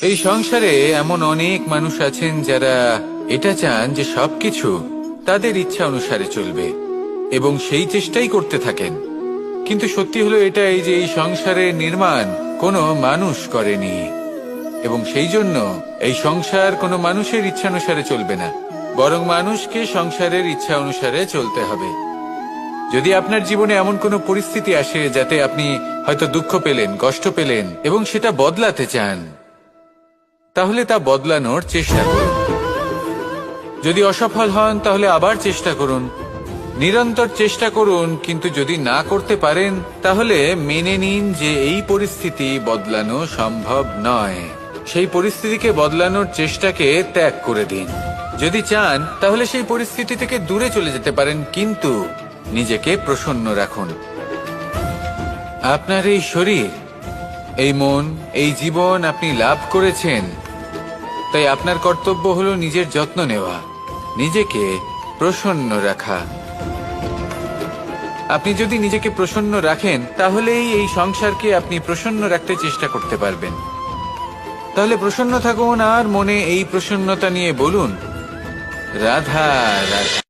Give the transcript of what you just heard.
এই সংসারে এমন অনেক মানুষ আছেন যারা এটা চান যে সবকিছু তাদের ইচ্ছা অনুসারে চলবে এবং সেই চেষ্টাই করতে থাকেন। কিন্তু সত্যি হলো এটাই যে এই সংসারের নির্মাণ কোনো মানুষ করেনি, এবং সেই জন্য এই সংসার কোনো মানুষের ইচ্ছা অনুসারে চলবে না, বরং মানুষকে সংসারের ইচ্ছা অনুসারে চলতে হবে। যদি আপনার জীবনে এমন কোনো পরিস্থিতি আসে যাতে আপনি হয়তো দুঃখ পেলেন, কষ্ট পেলেন এবং সেটা বদলাতে চান, তাহলে তা বদলানোর চেষ্টা করুন। যদি অসফল হন তাহলে আবার চেষ্টা করুন, নিরন্তর চেষ্টা করুন। কিন্তু যদি না করতে পারেন তাহলে মেনে নিন যে এই পরিস্থিতি বদলানো সম্ভব নয়। সেই পরিস্থিতিকে বদলানোর চেষ্টাকে ত্যাগ করে দিন। যদি চান তাহলে সেই পরিস্থিতি থেকে দূরে চলে যেতে পারেন, কিন্তু নিজেকে প্রসন্ন রাখুন। আপনার এই শরীর, এই মন, এই জীবন আপনি লাভ করেছেন, তাই আপনার কর্তব্য হলো নিজের যত্ন নেওয়া, নিজেকে প্রসন্ন রাখা। আপনি যদি নিজেকে প্রসন্ন রাখেন তাহলেই এই সংসারকে আপনি প্রসন্ন রাখতে চেষ্টা করতে পারবেন। তাহলে প্রসন্ন থাকুন আর মনে এই প্রসন্নতা নিয়ে বলুন, রাধা রাধা।